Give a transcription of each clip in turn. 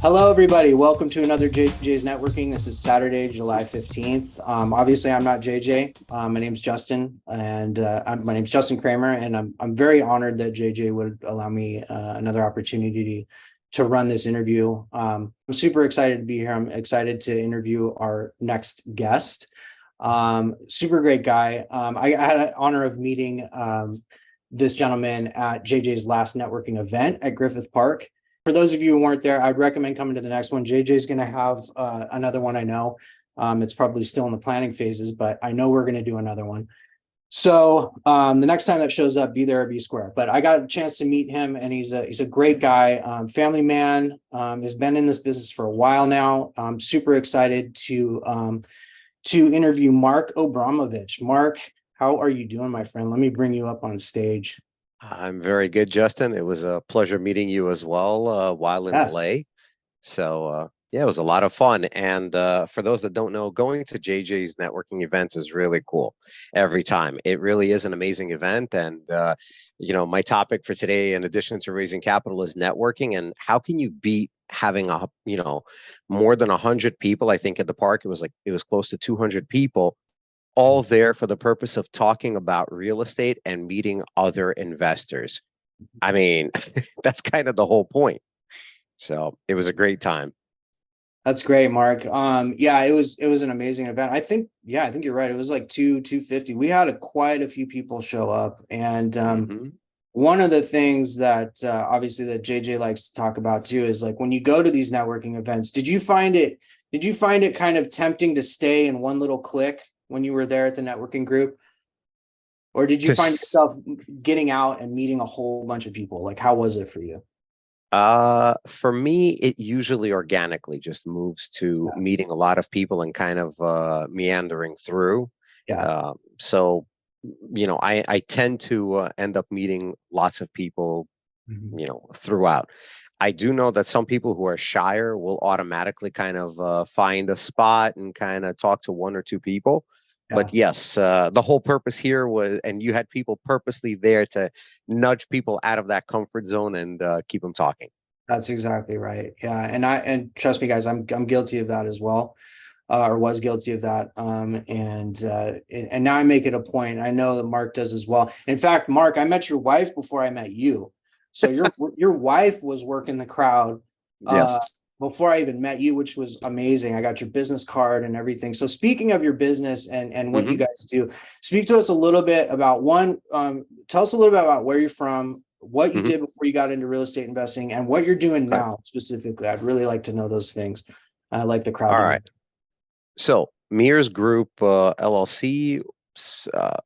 Hello, everybody. Welcome to another JJ's Networking. This is Saturday, July 15th. Obviously, I'm not JJ. My name's Justin, and my name's Justin Kramer, and I'm very honored that JJ would allow me another opportunity to run this interview. I'm super excited to be here. I'm excited to interview our next guest. Super great guy. I had an honor of meeting this gentleman at JJ's last networking event at Griffith Park. For those of you who weren't there, I'd recommend coming to the next one. JJ is going to have another one. I know it's probably still in the planning phases, but I know we're going to do another one. So the next time that shows up, be there or be square. But I got a chance to meet him, and he's a great guy, family man. Has been in this business for a while now. I'm super excited to interview Mark Abramovich. Mark, how are you doing, my friend? Let me bring you up on stage. I'm very good, Justin. It was a pleasure meeting you as well while in Yes. LA. Yeah, it was a lot of fun. And for those that don't know, going to JJ's networking events is really cool every time. It really is an amazing event. And, my topic for today, in addition to raising capital, is networking. And how can you beat having more than 100 people? I think at the park, it was close to 200 people all there for the purpose of talking about real estate and meeting other investors. I mean, that's kind of the whole point. So it was a great time. That's great, Mark. Yeah, it was an amazing event. I think you're right. It was like 250. We had quite a few people show up, and Hmm. one of the things that obviously that JJ likes to talk about too is like when you go to these networking events. Did you find it kind of tempting to stay in one little clique when you were there at the networking group, or did you find Because yourself getting out and meeting a whole bunch of people? Like, how was it for you? for me, it usually organically just moves to Yeah, meeting a lot of people and kind of meandering through. yeah, So, I tend to end up meeting lots of people, mhm, throughout. I do know that some people who are shyer will automatically kind of find a spot and kind of talk to one or two people. yeah. But yes, the whole purpose here was, and you had people purposely there to nudge people out of that comfort zone and keep them talking. That's exactly right. Yeah, and trust me, guys, I'm guilty of that as well, or was guilty of that. And now I make it a point. I know that Mark does as well. In fact, Mark, I met your wife before I met you, so your wife was working the crowd uh, Yes. before I even met you, which was amazing. I got your business card and everything. So speaking of your business and what you Hmm. guys do, speak to us a little bit about one. Tell us a little bit about where you're from, what you Hmm. did before you got into real estate investing, and what you're doing Okay. now specifically. I'd really like to know those things. I like the crowd All to know. right. So Mears Group LLC, uh,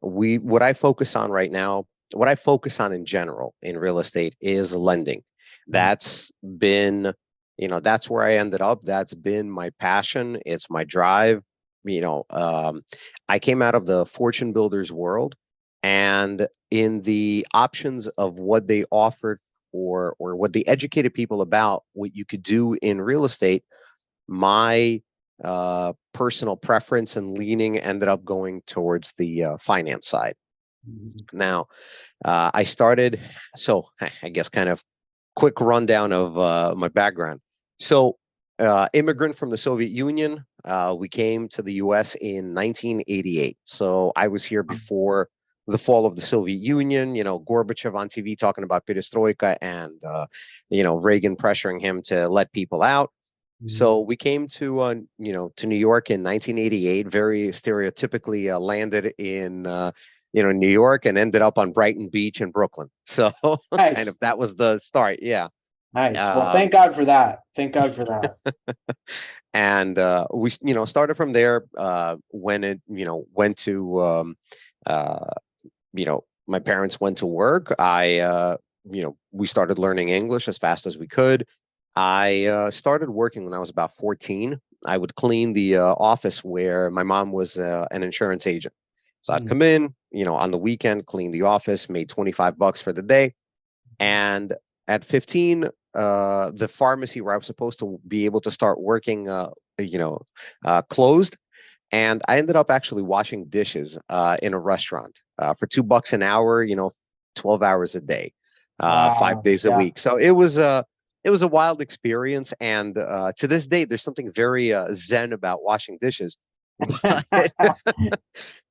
we what I focus on right now, what I focus on in general in real estate is lending. Mhm. That's been, that's where I ended up. That's been my passion. It's my drive. You know, um, I came out of the fortune builders world, and in the options of what they offered or what they educated people about what you could do in real estate, my personal preference and leaning ended up going towards the finance side. Mhm. Now, I started, so I guess kind of quick rundown of my background. So, immigrant from the Soviet Union, we came to the US in 1988. So I was here before the fall of the Soviet Union, Gorbachev on TV talking about perestroika and, Reagan pressuring him to let people out. Mhm. So we came to New York in 1988, very stereotypically landed in, New York and ended up on Brighton Beach in Brooklyn. So kind of Nice, that was the start. Yeah. nice. Well, thank Um, God for that. Thank God for that. and we, started from there. When it, went to, uh, my parents went to work. We started learning English as fast as we could. I started working when I was about 14. I would clean the office where my mom was an insurance agent. So I'd Mhm. come in, on the weekend, clean the office, made 25 bucks for the day. And at 15, the pharmacy where I was supposed to be able to start working, closed. And I ended up actually washing dishes in a restaurant for $2 an hour, 12 hours a day, five Wow. days a Yeah. week. So it was it was a wild experience, and to this day, there's something very zen about washing dishes. But,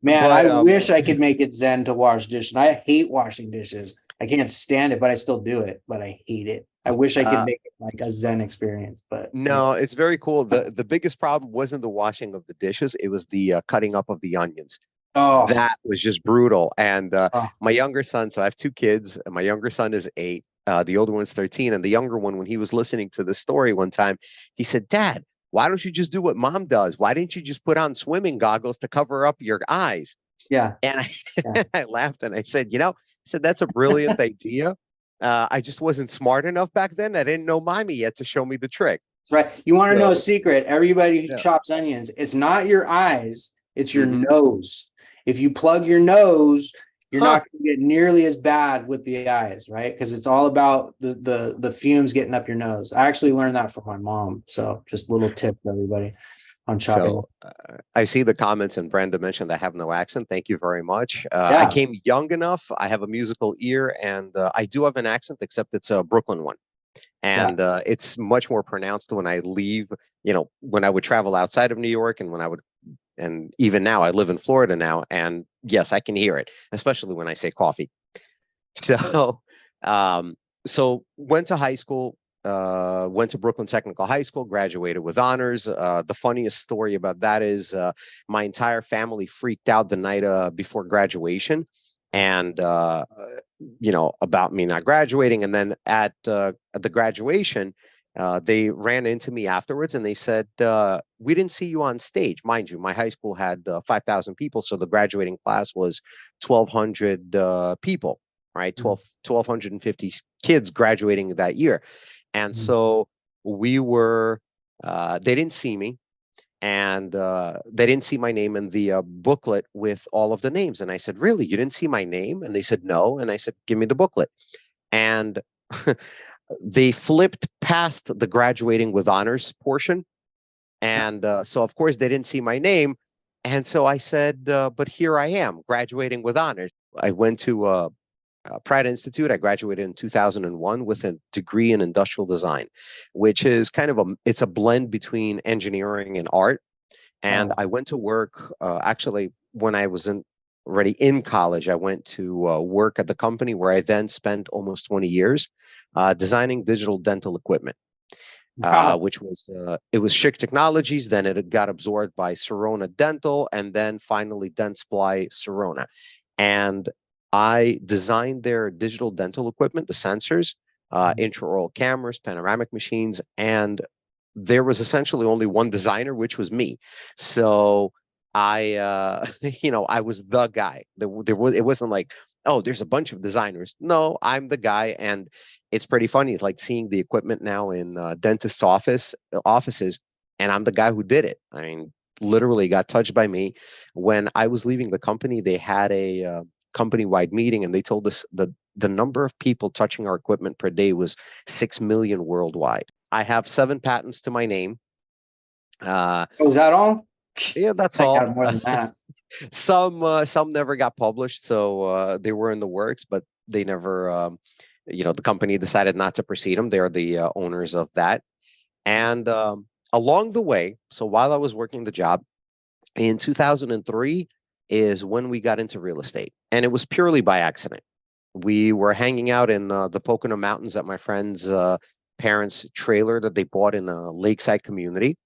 Man, but I wish I could make it zen to wash dishes. I hate washing dishes. I can't stand it, but I still do it. But I hate it. I wish I could uh, make it like a zen experience. But yeah. no, it's very cool. The biggest problem wasn't the washing of the dishes; it was the cutting up of the onions. Oh, That was just brutal. And oh, my younger son, so I have two kids. And my younger son is 8. The older one's 13. And the younger one, when he was listening to the story one time, he said, "Dad, why don't you just do what mom does? Why didn't you just put on swimming goggles to cover up your eyes?" yeah, And yeah. I laughed and I said, I said, that's a brilliant idea. I just wasn't smart enough back then. I didn't know mommy yet to show me the trick. That's right. You want to know a So, secret? Everybody who yeah. chops onions, it's not your eyes, it's your Hmm. nose. If you plug your nose, you're Huh. not going to get nearly as bad with the eyes, right? Because it's all about the fumes getting up your nose. I actually learned that from my mom. So just a little tip for everybody on chopping. So I see the comments, and Brenda mentioned I have no accent. Thank you very much. I Yeah, came young enough. I have a musical ear, and I do have an accent, except it's a Brooklyn one. yeah. And it's much more pronounced when I leave, when I would travel outside of New York, and and even now I live in Florida now. And yes, I can hear it, especially when I say coffee. So, um, so went to high school, went to Brooklyn Technical High School, graduated with honors. The funniest story about that is my entire family freaked out the night before graduation, and about me not graduating. And then at the graduation, they ran into me afterwards and they said, "We didn't see you on stage." Mind you, my high school had 5,000 people, so the graduating class was 1,200 people, right? Mhm. 1,250 kids graduating that year. And Mhm. so they didn't see me, and they didn't see my name in the booklet with all of the names. And I said, "Really? You didn't see my name?" And they said, "No." And I said, "Give me the booklet." And they flipped past the graduating with honors portion. And so, of course, they didn't see my name. And so I said, "But here I am, graduating with honors." I went to Pratt Institute. I graduated in 2001 with a degree in industrial design, which is it's a blend between engineering and art. And Oh, I went to work, actually, when I was already in college. I went to work at the company where I then spent almost 20 years designing digital dental equipment, wow. which was it was Schick Technologies. Then it got absorbed by Sirona Dental, and then finally Dentsply Sirona. And I designed their digital dental equipment, the sensors, intraoral cameras, panoramic machines, and there was essentially only one designer, which was me. So I was the guy. It wasn't like, oh, there's a bunch of designers. No, I'm the guy, and it's pretty funny. It's like seeing the equipment now in dentist offices, and I'm the guy who did it. I mean, literally got touched by me. When I was leaving the company, they had a company-wide meeting, and they told us the number of people touching our equipment per day was 6 million worldwide. I have 7 patents to my name. Uh, Oh, was that all? yeah, that's I all. got more than that. Some never got published, so they were in the works, but they never. The company decided not to proceed them. They're the owners of that. And along the way, so while I was working the job in 2003, is when we got into real estate, and it was purely by accident. We were hanging out in the Pocono Mountains at my friend's parents' trailer that they bought in a lakeside community.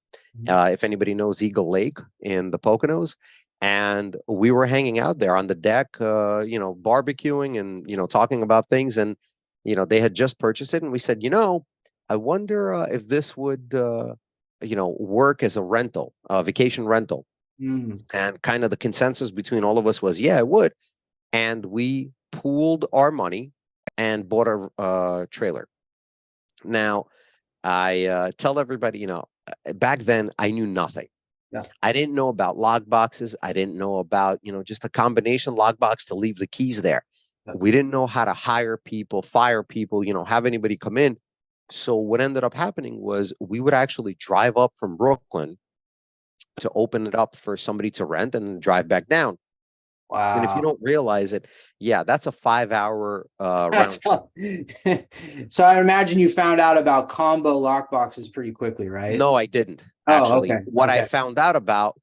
If anybody knows Eagle Lake in the Poconos. And we were hanging out there on the deck, barbecuing and, talking about things. And, they had just purchased it. And we said, I wonder if this would, work as a rental, a vacation rental. Mm. And kind of the consensus between all of us was, yeah, it would. And we pooled our money and bought a trailer. Now, I tell everybody, back then I knew nothing. Yeah. I didn't know about log boxes. I didn't know about, just a combination log box to leave the keys there. Yeah. We didn't know how to hire people, fire people, have anybody come in. So what ended up happening was we would actually drive up from Brooklyn to open it up for somebody to rent and then drive back down. And if you Wow. don't realize it, yeah, that's a 5 hour That's round trip. so I imagine you found out about combo lock boxes pretty quickly, right? No, I didn't Oh, actually. okay. What I Okay. found out about,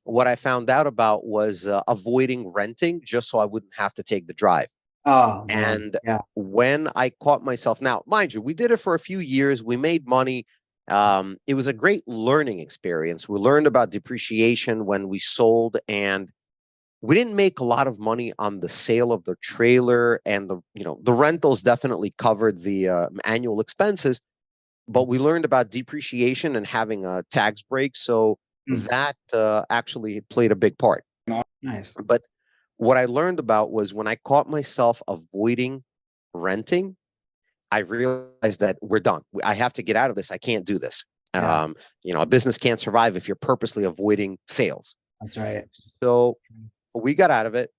what I found out about was avoiding renting just so I wouldn't have to take the drive. Oh man. And Yeah. when I caught myself, now, mind you, we did it for a few years. We made money. It was a great learning experience. We learned about depreciation when we sold, and we didn't make a lot of money on the sale of the trailer, and the rentals definitely covered the annual expenses, but we learned about depreciation and having a tax break. So Mm, that actually played a big part. nice. But what I learned about was when I caught myself avoiding renting, I realized that we're done. I have to get out of this. I can't do this. Yeah, A business can't survive if you're purposely avoiding sales. that's right. So we got out of it.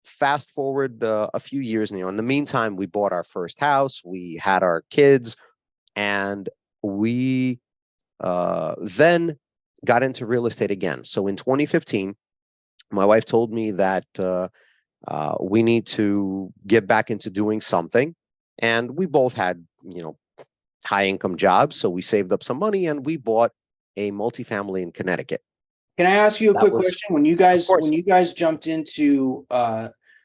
Fast forward a few years, in the meantime, we bought our first house. We had our kids, and we then got into real estate again. So in 2015, my wife told me that we need to get back into doing something. And we both had, high income jobs. So we saved up some money and we bought a multifamily in Connecticut. Can I ask you a That quick was, question? When you of guys when course, you guys jumped into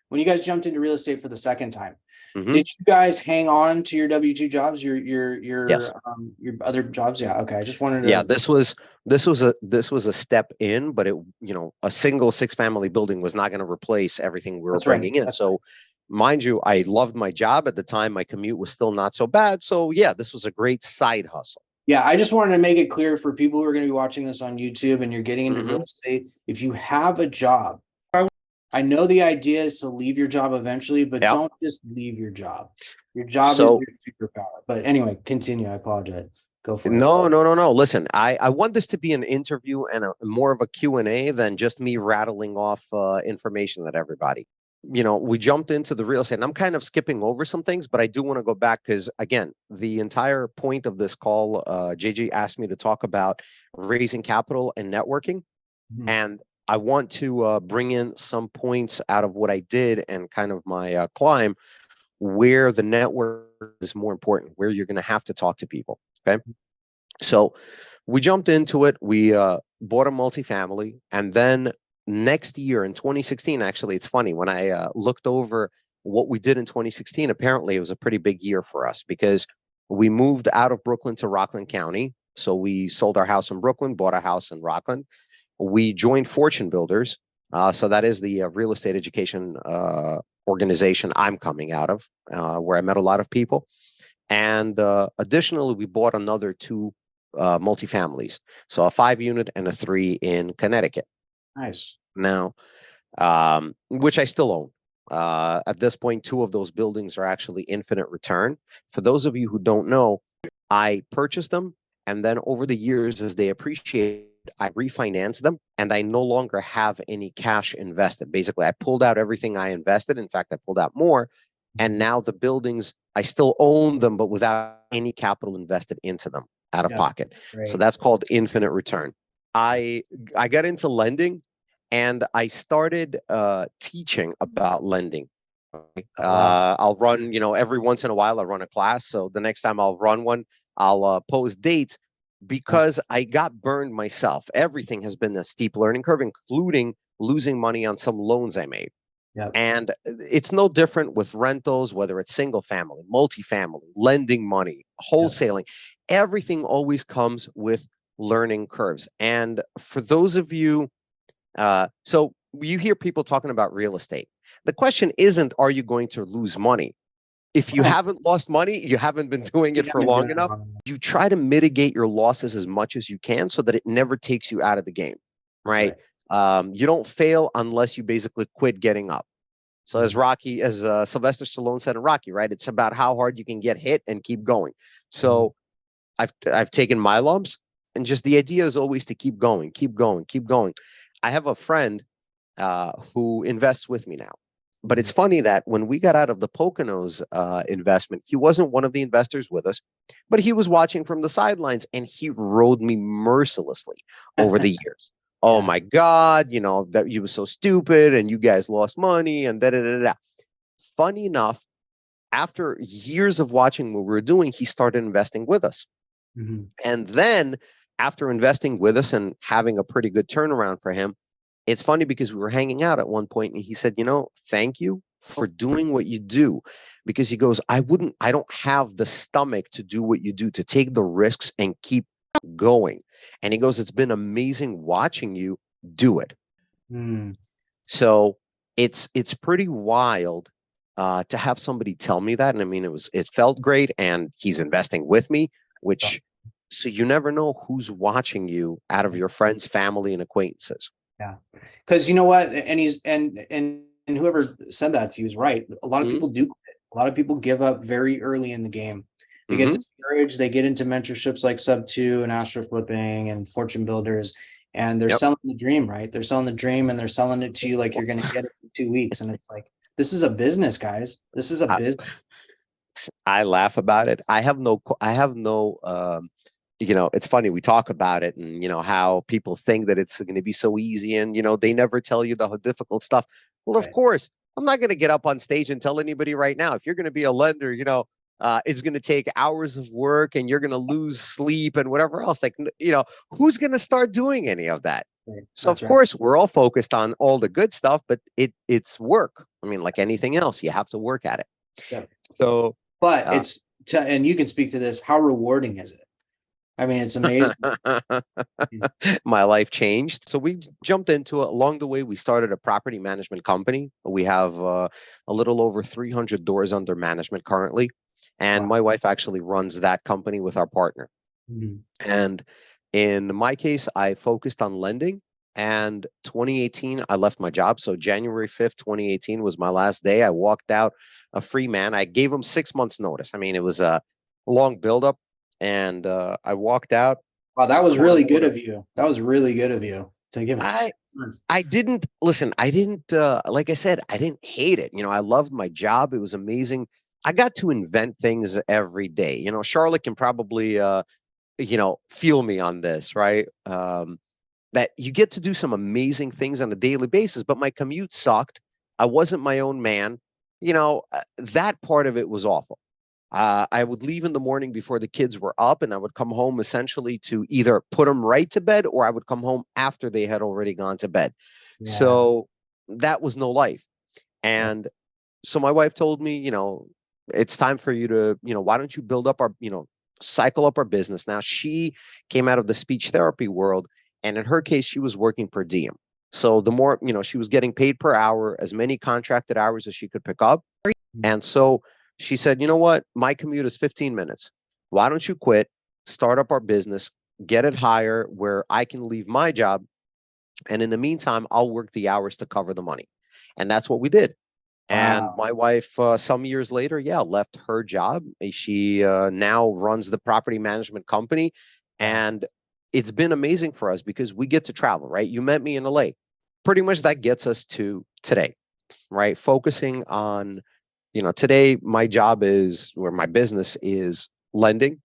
real estate for the second time, hmm did you guys hang on to your W-2 jobs, yes. your other jobs? Yeah, okay. I just wanted Yeah, to. this was a step in, but a single six family building was not going to replace everything we were That's right. bringing in. That's right. So, mind you, I loved my job at the time. My commute was still not so bad. So, yeah, this was a great side hustle. Yeah, I just wanted to make it clear for people who are going to be watching this on YouTube and you're getting into real hmm estate, if you have a job, I know the idea is to leave your job eventually, but Yeah. don't just leave your job. Your job is So, your superpower. But anyway, continue. I apologize. Go for it. no, no, no, no. Listen, I want this to be an interview and more of a Q&A than just me rattling off information at everybody. We jumped into the real estate, and I'm kind of skipping over some things, but I do want to go back because, again, the entire point of this call, JJ asked me to talk about raising capital and networking. Mhm. And I want to bring in some points out of what I did and kind of my climb where the network is more important, where you're going to have to talk to people. Okay. So we jumped into it. We bought a multifamily, and then next year in 2016, actually, it's funny when I looked over what we did in 2016. Apparently, it was a pretty big year for us because we moved out of Brooklyn to Rockland County. So we sold our house in Brooklyn, bought a house in Rockland. We joined Fortune Builders. So that is the real estate education organization I'm coming out of, where I met a lot of people. And additionally, we bought another two multifamilies. So a 5 unit and a three in Connecticut. Nice. Now, which I still own. At this point, two of those buildings are actually infinite return. For those of you who don't know, I purchased them, and then over the years, as they appreciate, I refinanced them, and I no longer have any cash invested. Basically, I pulled out everything I invested. In fact, I pulled out more, and now the buildings, I still own them, but without any capital invested into them out of Yeah, pocket. that's So great. that's called infinite return. I got into lending, and I started teaching about lending. Oh, wow. I'll run, every once in a while, I'll run a class. So the next time I'll run one, I'll post dates Yeah. because I got burned myself. Everything has been a steep learning curve, including losing money on some loans I made. Yep. And it's no different with rentals, whether it's single family, multifamily, lending money, Yep. wholesaling. Everything always comes with learning curves. And for those of you, so you hear people talking about real estate. The question isn't, are you going to lose money? If you haven't lost money, you haven't been doing You it for haven't done long it enough. long enough. You try to mitigate your losses as much as you can so that it never takes you out of the game, That's right? right. You don't fail unless you basically quit getting up. So Mhm. as Sylvester Stallone said in Rocky, right? It's about how hard you can get hit and keep going. Mhm. So I've taken my lumps, and just the idea is always to keep going, keep going, keep going. I have a friend who invests with me now. But Mhm. it's funny that when we got out of the Poconos investment, he wasn't one of the investors with us, but he was watching from the sidelines, and he rode me mercilessly over the years. oh Yeah. my God, that you were so stupid and you guys lost money and da da da da. Funny enough, after years of watching what we were doing, he started investing with us. Mhm. And then after investing with us and having a pretty good turnaround for him, it's funny because we were hanging out at one point and he said, thank you for doing what you do. Because he goes, I don't have the stomach to do what you do, to take the risks and keep going. And he goes, it's been amazing watching you do it. Mm. So it's pretty wild to have somebody tell me that. And I mean, it felt great, and he's investing with me, So, which so you never know who's watching you out of your friends, family, and acquaintances. yeah. Because you know what? And he's and whoever said that to you is right. A lot of Mm-hmm. people do quit. A lot of people give up very early in the game. They get Mm-hmm. discouraged. They get into mentorships like Sub2 and Astro Flipping and Fortune Builders, and they're Yep. selling the dream, right? They're selling the dream and they're selling it to you like you're going to get it in 2 weeks. And it's like, this is a business, guys. This is a I, business. I laugh about it. I have no it's funny, we talk about it, and how people think that it's going to be so easy, and they never tell you the difficult stuff. Well, of Right. course, I'm not going to get up on stage and tell anybody right now, if you're going to be a lender, it's going to take hours of work and you're going to lose sleep and whatever else. Like, who's going to start doing any of that? Right. So That's of right. course we're all focused on all the good stuff, but it's work. I mean, like anything else, you have to work at it. Yeah. So But uh, and you can speak to this. How rewarding is it? I mean, it's amazing. my life changed. So we jumped into it. Along the way, we started a property management company. We have a little over 300 doors under management currently. And Wow. my wife actually runs that company with our partner. Mhm. And in my case, I focused on lending. And 2018, I left my job. So January 5th, 2018 was my last day. I walked out a free man. I gave him 6 months notice. I mean, it was a long buildup. And I walked out, Wow, that was quote really unquote. good of you. That was really good of you to give him I 6 months. I didn't listen. I didn't like I said, I didn't hate it. I loved my job. It was amazing. I got to invent things every day. Charlotte can probably feel me on this, right? That you get to do some amazing things on a daily basis, but my commute sucked. I wasn't my own man. That part of it was awful. I would leave in the morning before the kids were up, and I would come home essentially to either put them right to bed, or I would come home after they had already gone to bed. Yeah. So that was no life. Yeah. And so my wife told me, it's time for you to, why don't you build up our, cycle up our business. Now, she came out of the speech therapy world, and in her case, she was working per diem. So the more, she was getting paid per hour, as many contracted hours as she could pick up. And so she said, you know what? My commute is 15 minutes. Why don't you quit, start up our business, get it higher where I can leave my job. And in the meantime, I'll work the hours to cover the money. And that's what we did. And Wow. my wife, some years later, yeah, left her job. She now runs the property management company. Wow. And it's been amazing for us because we get to travel, right? You met me in LA. Pretty much that gets us to today, right? Focusing on today, my job is, where my business is, lending,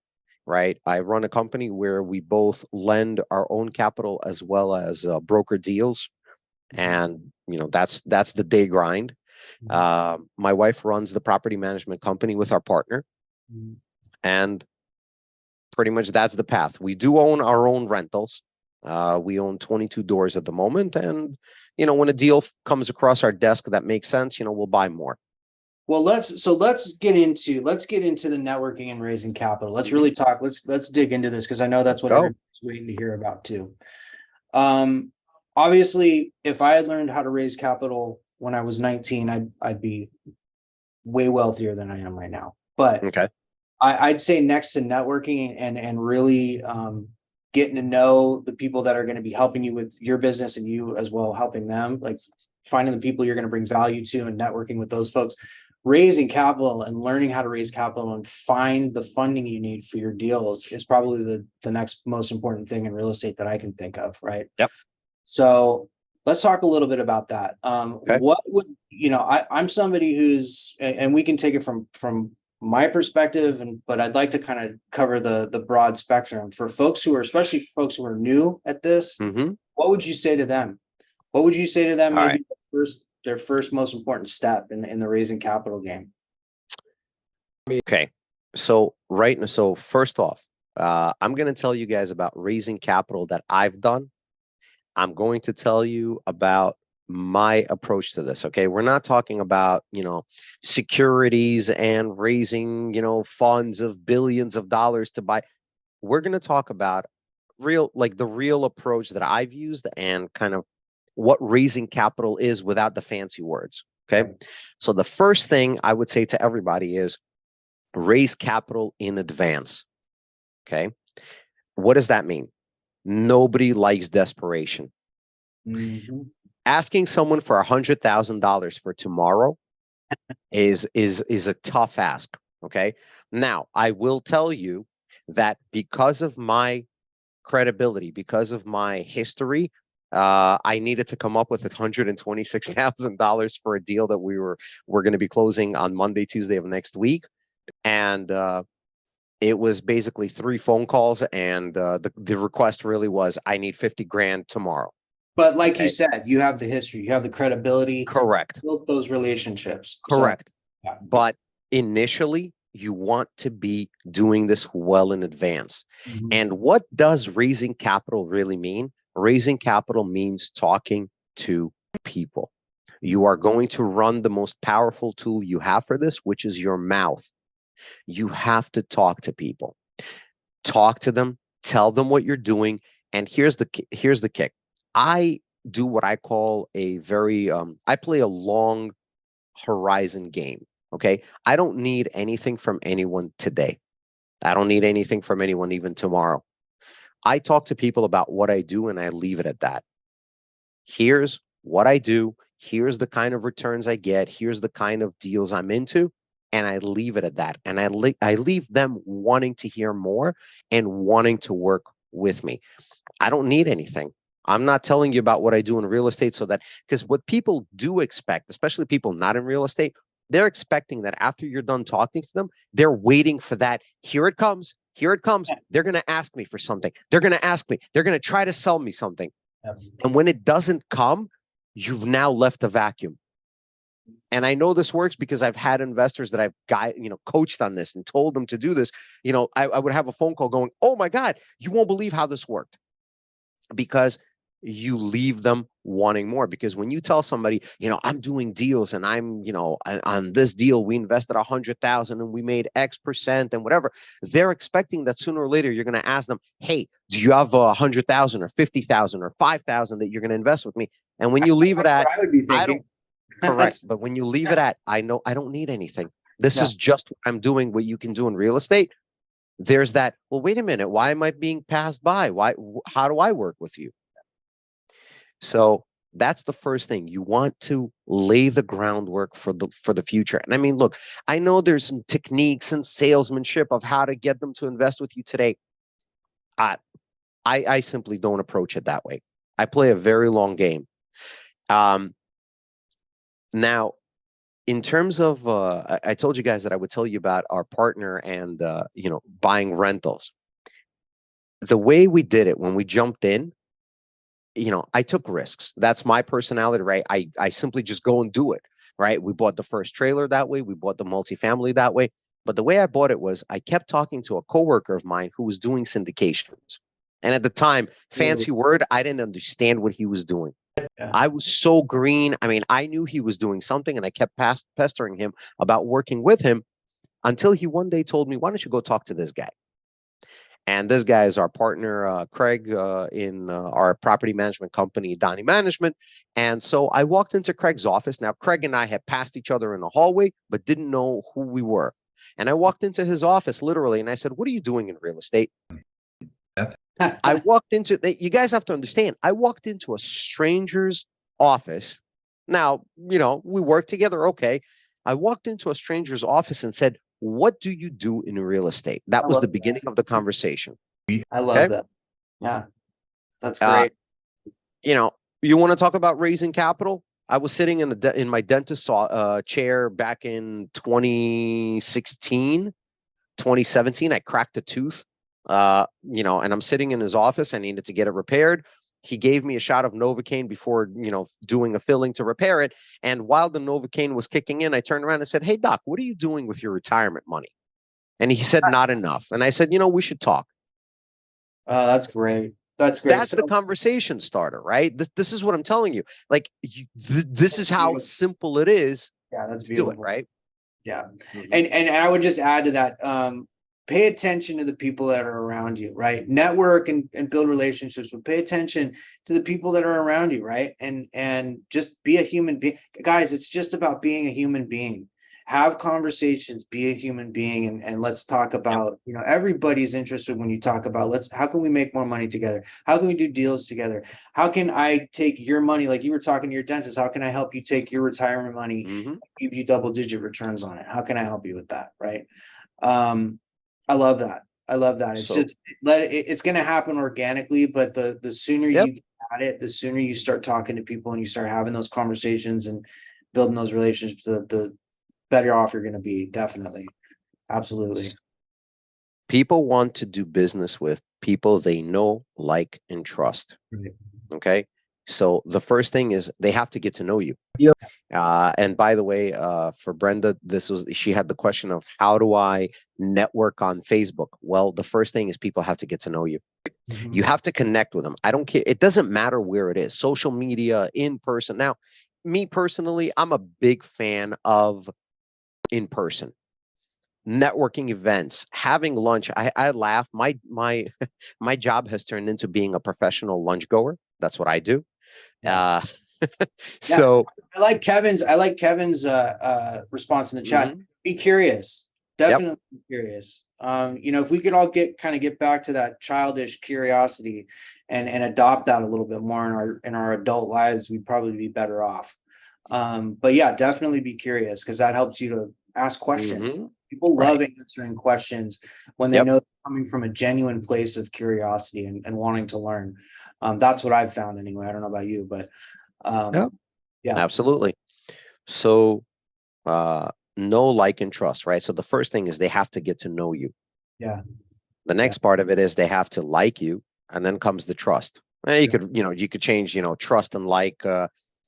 right? I run a company where we both lend our own capital as well as broker deals. Mhm. And, that's the day grind. Mhm. My wife runs the property management company with our partner. Mhm. And pretty much that's the path. We do own our own rentals. We own 22 doors at the moment. And, when a deal comes across our desk that makes sense, we'll buy more. Well, let's get into the networking and raising capital. Let's Hmm. really talk. Let's dig into this because I know that's Let's what go. everybody's waiting to hear about too. Um, Obviously, if I had learned how to raise capital when I was 19, I'd be way wealthier than I am right now. But Okay. I'd say next to networking and really getting to know the people that are going to be helping you with your business and you as well helping them, like finding the people you're going to bring value to and networking with those folks, raising capital and learning how to raise capital and find the funding you need for your deals is probably the next most important thing in real estate that I can think of, right? Yep. So let's talk a little bit about that. Okay. What would I'm somebody who's, and we can take it from my perspective, but I'd like to kind of cover the broad spectrum for folks who are, especially folks who are new at this. Hmm. What would you say to them? What would you say to them? All right. Maybe their first most important step in the raising capital game. Okay. So first off, I'm going to tell you guys about raising capital that I've done. I'm going to tell you about my approach to this. Okay. We're not talking about, securities and raising, funds of billions of dollars to buy. We're going to talk about the real approach that I've used and kind of what raising capital is without the fancy words. Okay. So the first thing I would say to everybody is raise capital in advance. Okay. What does that mean? Nobody likes desperation. Mm-hmm. Asking someone for $100,000 for tomorrow is a tough ask. Okay. Now, I will tell you that because of my credibility, because of my history, I needed to come up with $126,000 for a deal that we're going to be closing on Monday, Tuesday of next week, and it was basically 3 phone calls, and the request really was, I need 50 grand tomorrow. But like you Okay. said, you have the history, you have the credibility, Correct. built those relationships. So Correct. yeah. But initially, you want to be doing this well in advance. Mhm. And what does raising capital really mean? Raising capital means talking to people. You are going to run the most powerful tool you have for this, which is your mouth. You have to talk to people. Talk to them, tell them what you're doing, and here's the kick. I do what I call a very I play a long horizon game. Okay. I don't need anything from anyone today. I don't need anything from anyone even tomorrow. I talk to people about what I do and I leave it at that. Here's what I do. Here's the kind of returns I get. Here's the kind of deals I'm into. And I leave it at that. And I leave them wanting to hear more and wanting to work with me. I don't need anything. I'm not telling you about what I do in real estate because what people do expect, especially people not in real estate, they're expecting that after you're done talking to them, they're waiting for that. Here it comes. Here it comes. They're going to ask me for something. They're going to ask me. They're going to try to sell me something. And when it doesn't come, you've now left a vacuum. And I know this works because I've had investors that I've coached on this and told them to do this. I would have a phone call going, oh my God, you won't believe how this worked. Because you leave them wanting more. Because when you tell somebody, I'm doing deals and I'm, on this deal, we invested 100,000 and we made X% and whatever, they're expecting that sooner or later you're going to ask them, hey, do you have 100,000 or 50,000 or 5,000 that you're going to invest with me? And when you leave it at, I would be I thinking. don't, correct. But when you leave it at, I know I don't need anything. This is just what I'm doing, what you can do in real estate. There's that, well, wait a minute, why am I being passed by? How do I work with you? So that's the first thing. You want to lay the groundwork for the future. And I mean, look, I know there's some techniques and salesmanship of how to get them to invest with you today. I simply don't approach it that way. I play a very long game. Now, in terms of, I told you guys that I would tell you about our partner and, buying rentals. The way we did it when we jumped in, I took risks. That's my personality, right? I simply just go and do it, right? We bought the first trailer that way. We bought the multifamily that way. But the way I bought it was I kept talking to a coworker of mine who was doing syndications. And at the time, fancy word, I didn't understand what he was doing. I was so green. I mean, I knew he was doing something and I kept pestering him about working with him until he one day told me, why don't you go talk to this guy? And this guy is our partner, Craig, in our property management company, Donnie Management. And so I walked into Craig's office. Now, Craig and I had passed each other in the hallway, but didn't know who we were. And I walked into his office literally, and I said, what are you doing in real estate? I walked into, you guys have to understand, I walked into a stranger's office. Now, we work together. Okay. I walked into a stranger's office and said, what do you do in real estate? That was the beginning of the conversation. I love that. Yeah, that's great. You want to talk about raising capital? I was sitting in my dentist chair back in 2016, 2017. I cracked a tooth, and I'm sitting in his office. I needed to get it repaired. He gave me a shot of Novocaine before, doing a filling to repair it. And while the Novocaine was kicking in, I turned around and said, "Hey, doc, what are you doing with your retirement money?" And he said, "Not enough." And I said, "We should talk." That's great. That's great. That's So the conversation starter, right? This is what I'm telling you. Like, this is how beautiful. simple it is Yeah, that's to do it, beautiful. right? Yeah. Mhm. And I would just add to that, pay attention to the people that are around you, right? Network and build relationships, but pay attention to the people that are around you, right? And just be a human being. Guys, it's just about being a human being. Have conversations, be a human being, and let's talk Yep. about, everybody's interested when you talk about how can we make more money together? How can we do deals together? How can I take your money, like you were talking to your dentist, how can I help you take your retirement money, Hmm. give you double-digit returns on it? How can I help you with that? Right. Um, I love that. I love that. It's So, just it's going to happen organically, but the sooner yep. you get at it, the sooner you start talking to people and you start having those conversations and building those relationships, the better off you're going to be. Definitely. Absolutely. People want to do business with people they know, like, and trust. Right. Okay. So the first thing is they have to get to know you. Yep. And by the way, for Brenda, she had the question of how do I network on Facebook? Well, the first thing is people have to get to know you. You Mhm. have to connect with them. I don't care. It doesn't matter where it is, social media, in person. Now, me personally, I'm a big fan of in person networking events, having lunch. I laugh. My my job has turned into being a professional lunch goer. That's what I do. Yeah. Uh, Yeah. so, I like Kevin's response in the chat. mhm, Be curious. yep. Definitely be curious. If we could all get back to that childish curiosity and adopt that a little bit more in our adult lives, we'd probably be better off. But yeah, definitely be curious because that helps you to ask questions. Hmm. People love Right. answering questions when they Yep. know they're coming from a genuine place of curiosity and wanting to learn. That's what I've found anyway. I don't know about you, but Yep. um, yeah, Absolutely. So, know, like, and trust, right? So the first thing is they have to get to know you. yeah, The yeah, next part of it is they have to like you, and then comes the trust. yeah, You could change, trust and like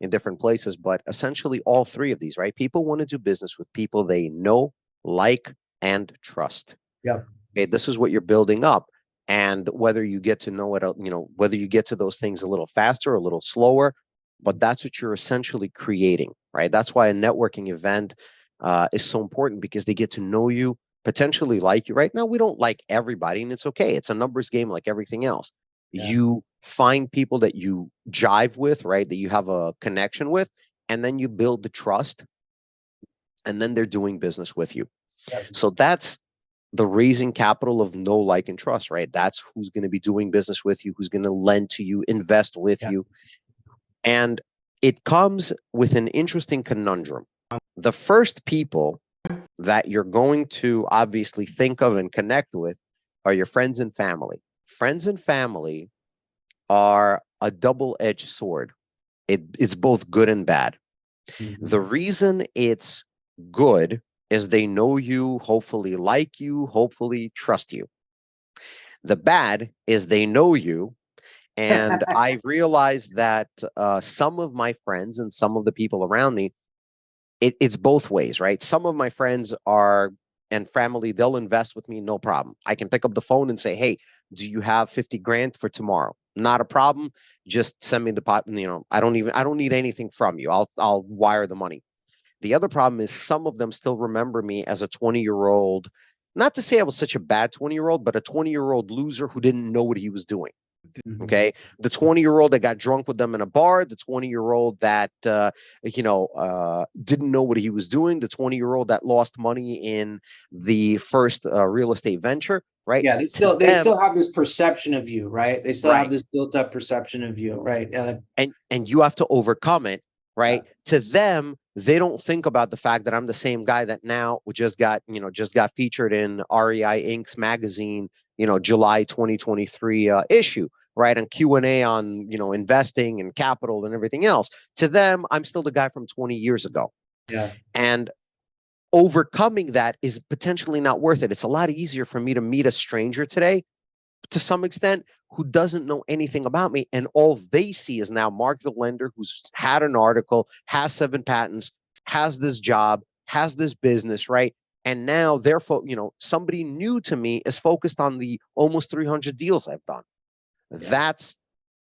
in different places, but essentially all three of these, right? People want to do business with people they know, like, and trust. yeah, Okay, this is what you're building up. And whether you get to know it, whether you get to those things a little faster, a little slower, but that's what you're essentially creating, right? That's why a networking event is so important because they get to know you, potentially like you. Right now, we don't like everybody, and it's okay. It's a numbers game like everything else. yeah, You find people that you jive with, right? That you have a connection with, and then you build the trust, and then they're doing business with you. yeah, So that's the raising capital of know, like, and trust, right? That's who's going to be doing business with you, who's going to lend to you, invest with yeah, you. And it comes with an interesting conundrum. The first people that you're going to obviously think of and connect with are your friends and family. Friends and family are a double-edged sword. It's both good and bad. mhm, The reason it's good is they know you, hopefully like you, hopefully trust you. The bad is they know you. And I realized that some of my friends and some of the people around me, it's both ways, right? Some of my friends are and family, they'll invest with me, no problem. I can pick up the phone and say, "Hey, do you have 50 grand for tomorrow?" Not a problem. Just send me the pot. I don't need anything from you. I'll wire the money. The other problem is some of them still remember me as a 20-year-old. Not to say I was such a bad 20-year-old, but a 20-year-old loser who didn't know what he was doing. mhm. Okay. The 20-year-old that got drunk with them in a bar, the 20-year-old that, didn't know what he was doing, the 20-year-old that lost money in the first real estate venture, right? Yeah, To they them, still have this perception of you, right? They still have right. this built up perception of you, right? And you have to overcome it, Yeah, right? To them, they don't think about the fact that I'm the same guy that now just got featured in REI Inc.'s magazine, July 2023 issue, right? On Q&A on, investing and capital and everything else. To them, I'm still the guy from 20 years ago. yeah, And overcoming that is potentially not worth it. It's a lot easier for me to meet a stranger today to some extent who doesn't know anything about me, and all they see is now Mark the lender, who's had an article, has 7 patents, has this job, has this business, right? And now therefore, somebody new to me is focused on the almost 300 deals I've done. That's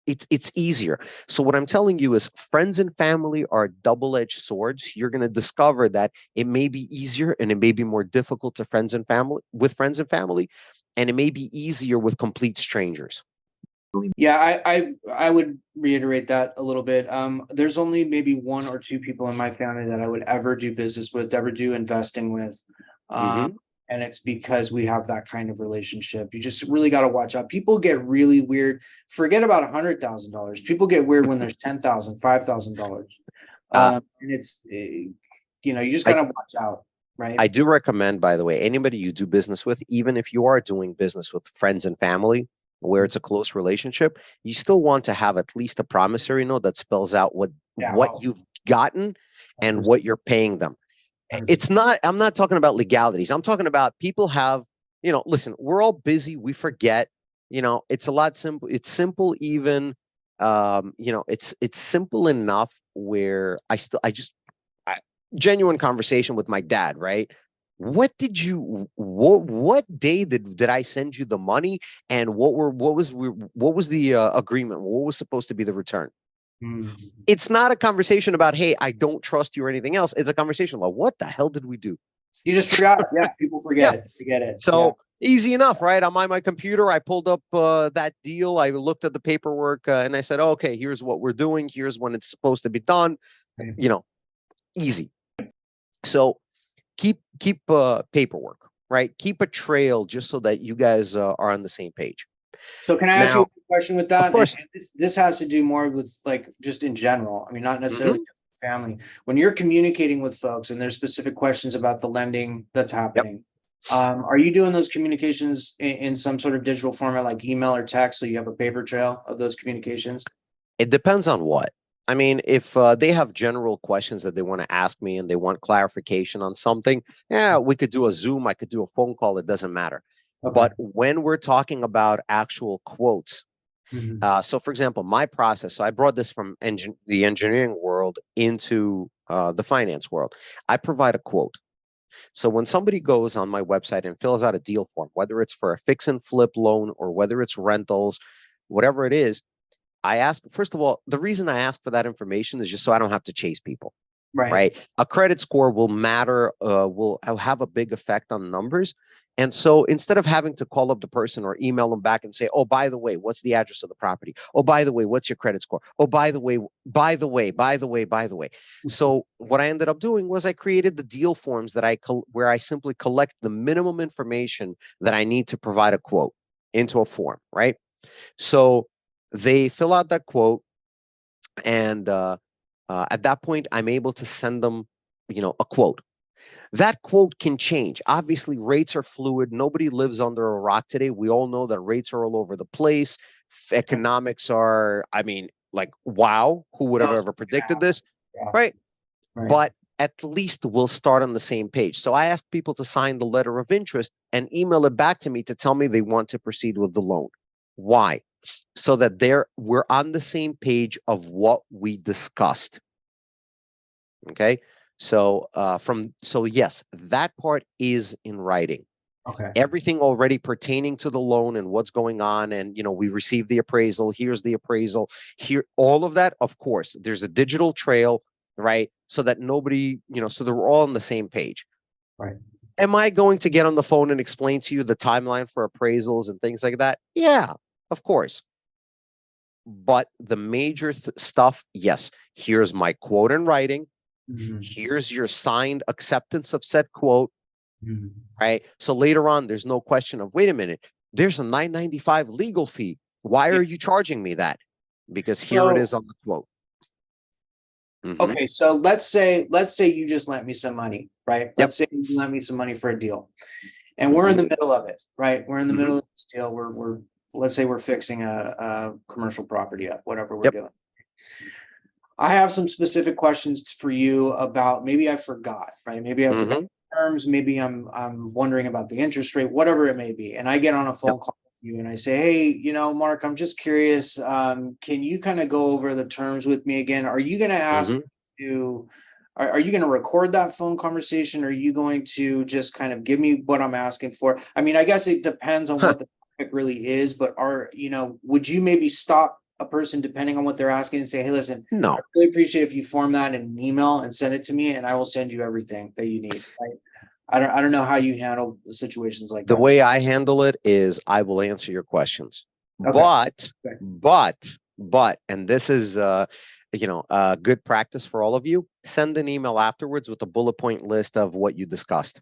it's easier. So what I'm telling you is friends and family are double-edged swords. You're going to discover that it may be easier and it may be more difficult to friends and family, and it may be easier with complete strangers. Yeah, I would reiterate that a little bit. There's only maybe 1 or 2 people in my family that I would ever do business with, ever do investing with. And it's because we have that kind of relationship. You just really got to watch out. People get really weird. Forget about $100,000. People get weird when there's $10,000, $5,000. And it's, you just got to watch out, right? I do recommend, by the way, anybody you do business with, even if you are doing business with friends and family, where it's a close relationship, you still want to have at least a promissory note that spells out what you've gotten and what you're paying them. I'm not talking about legalities. I'm talking about people have, listen, we're all busy. We forget, it's a lot simple. It's simple even, it's simple enough where genuine conversation with my dad, right? What day did I send you the money, and what was the agreement? What was supposed to be the return? It's not a conversation about, hey, I don't trust you or anything else. It's a conversation about, what the hell did we do? You just forgot. Yeah, people forget. Forget it. So easy enough, right? I'm on my computer. I pulled up that deal. I looked at the paperwork and I said, okay, here's what we're doing. Here's when it's supposed to be done. Easy. So keep paperwork, right? Keep a trail just so that you guys are on the same page. So can I ask you a question with that? Of course. And this has to do more with like just in general. I mean, not necessarily family. When you're communicating with folks and there's specific questions about the lending that's happening, are you doing those communications in some sort of digital format like email or text, so you have a paper trail of those communications? It depends on what. I mean, if they have general questions that they want to ask me and they want clarification on something, we could do a Zoom. I could do a phone call. It doesn't matter. Okay. But when we're talking about actual quotes, so for example, my process, so I brought this from the engineering world into the finance world. I provide a quote. So when somebody goes on my website and fills out a deal form, whether it's for a fix and flip loan or whether it's rentals, whatever it is, I ask, first of all, the reason I ask for that information is just so I don't have to chase people, right? A credit score will matter, will have a big effect on numbers. And so instead of having to call up the person or email them back and say, oh, by the way, what's the address of the property? Oh, by the way, what's your credit score? Oh, by the way. So what I ended up doing was I created the deal forms where I simply collect the minimum information that I need to provide a quote into a form, right? So they fill out that quote, and at that point, I'm able to send them, a quote. That quote can change. Obviously, rates are fluid. Nobody lives under a rock today. We all know that rates are all over the place. Economics are, like, wow, who would have ever predicted this, right? But at least we'll start on the same page. So I asked people to sign the letter of interest and email it back to me to tell me they want to proceed with the loan. Why? So that we're on the same page of what we discussed. Okay. So yes, that part is in writing. Okay. Everything already pertaining to the loan and what's going on, and we received the appraisal. Here's the appraisal. Here, all of that. Of course, there's a digital trail, right? So that nobody, so that we're all on the same page. Right. Am I going to get on the phone and explain to you the timeline for appraisals and things like that? Yeah, of course. But the major stuff, yes. Here's my quote in writing. Here's your signed acceptance of said quote, right? So later on, there's no question of, wait a minute, there's a $9.95 legal fee. Why are you charging me that? Because here it is on the quote. Okay, so let's say you just lent me some money, right? Let's say you lent me some money for a deal, and we're in the middle of it, right? We're in the middle of this deal. Let's say we're fixing a commercial property up, whatever we're doing. I have some specific questions for you about, maybe I forgot, right? Maybe I forgot terms. Maybe I'm wondering about the interest rate, whatever it may be. And I get on a phone call with you and I say, hey, Mark, I'm just curious, can you kind of go over the terms with me again? Are you going to ask Hmm. to, are you going to record that phone conversation? Or are you going to just kind of give me what I'm asking for? I mean, I guess it depends on what the topic really is, but would you maybe stop a person depending on what they're asking and say, hey, listen, I No, really appreciate if you form that in an email and send it to me, and I will send you everything that you need. Right? I don't know how you handle situations like the that. way I handle it is I will answer your questions, Okay. but, Okay. but, but, and this is, good practice for all of you. Send an email afterwards with a bullet point list of what you discussed.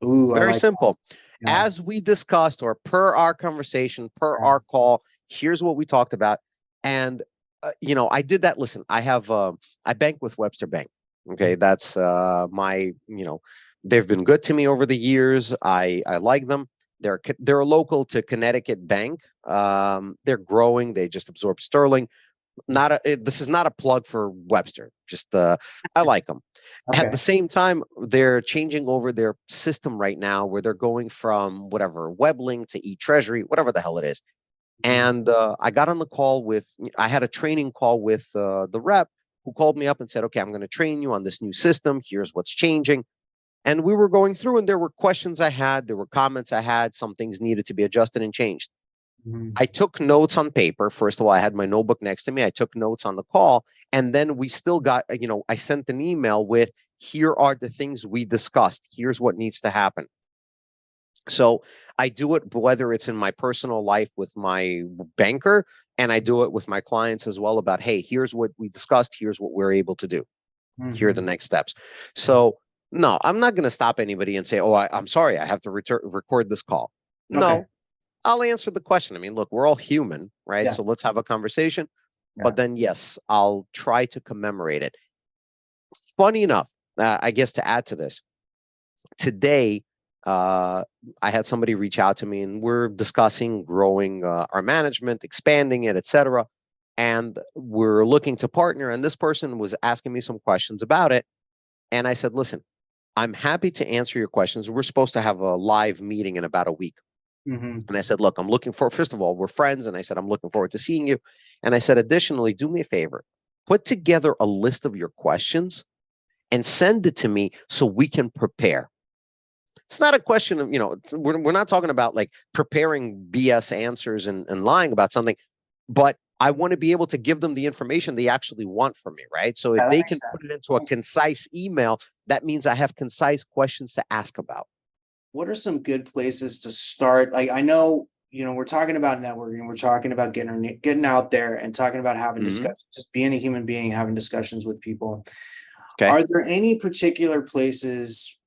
Ooh, I Very like that. simple. Yeah. As we discussed, or per our conversation, per Yeah. our call, here's what we talked about. And, I did that. Listen, I bank with Webster Bank. Okay. That's they've been good to me over the years. I like them. They're local to Connecticut bank. They're growing. They just absorbed Sterling. This is not a plug for Webster. Just I like them. At Okay. the same time, they're changing over their system right now, where they're going from whatever WebLink to eTreasury, whatever the hell it is. Mhm. And I got on the call I had a training call with the rep, who called me up and said, "Okay, I'm going to train you on this new system. Here's what's changing." And we were going through, and there were questions I had, there were comments I had, some things needed to be adjusted and changed. Mhm. I took notes on paper. First of all, I had my notebook next to me. I took notes on the call. And then we still got, I sent an email with, here are the things we discussed. Here's what needs to happen. So I do it whether it's in my personal life with my banker, and I do it with my clients as well about, hey, here's what we discussed. Here's what we're able to do. Here are the Mhm. next steps. So no, I'm not going to stop anybody and say, oh, I'm sorry, I have to record this call. Okay. No, I'll answer the question. I mean, look, we're all human, right? Yeah. So let's have a conversation. Yeah. But then, yes, I'll try to commemorate it. Funny enough, I guess to add to this, today, uh, I had somebody reach out to me, and we're discussing growing our management, expanding it, etc. And we're looking to partner. And this person was asking me some questions about it. And I said, listen, I'm happy to answer your questions. We're supposed to have a live meeting in about a week. Mhm. And I said, look, I'm looking for, first of all, we're friends. And I said, I'm looking forward to seeing you. And I said, additionally, do me a favor, put together a list of your questions and send it to me so we can prepare. It's not a question of, we're not talking about like preparing BS answers and lying about something, but I want to be able to give them the information they actually want from me, right? So if Yeah, that they makes can put sense. it into a concise email, that means I have concise questions to ask about. What are some good places to start? Like, I know, we're talking about networking, we're talking about getting out there and talking about having Hmm. discussions, just being a human being, having discussions with people. Okay. Are there any particular places,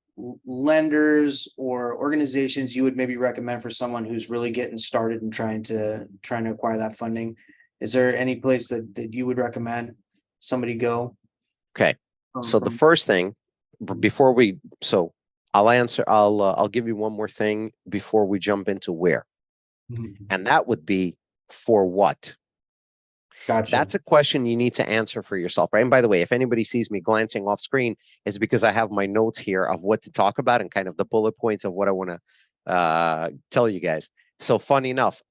lenders or organizations you would maybe recommend for someone who's really getting started and trying to acquire that funding? Is there any place that you would recommend somebody go Okay. from So the from? first thing before so I'll give you one more thing before we jump into where. Mhm. And that would be, for what? Gotcha. That's a question you need to answer for yourself, right? And by the way, if anybody sees me glancing off screen, it's because I have my notes here of what to talk about and kind of the bullet points of what I want to tell you guys. So, funny enough,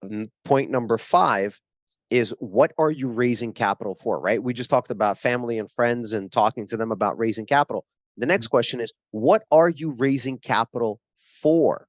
point number 5 is, what are you raising capital for, right? We just talked about family and friends and talking to them about raising capital. The next question is, what are you raising capital for?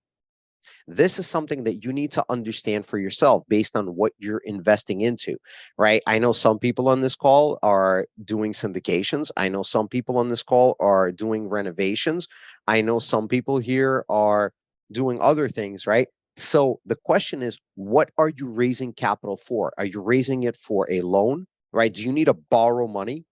This is something that you need to understand for yourself based on what you're investing into, right? I know some people on this call are doing syndications. I know some people on this call are doing renovations. I know some people here are doing other things, right? So the question is, what are you raising capital for? Are you raising it for a loan, right? Do you need to borrow money?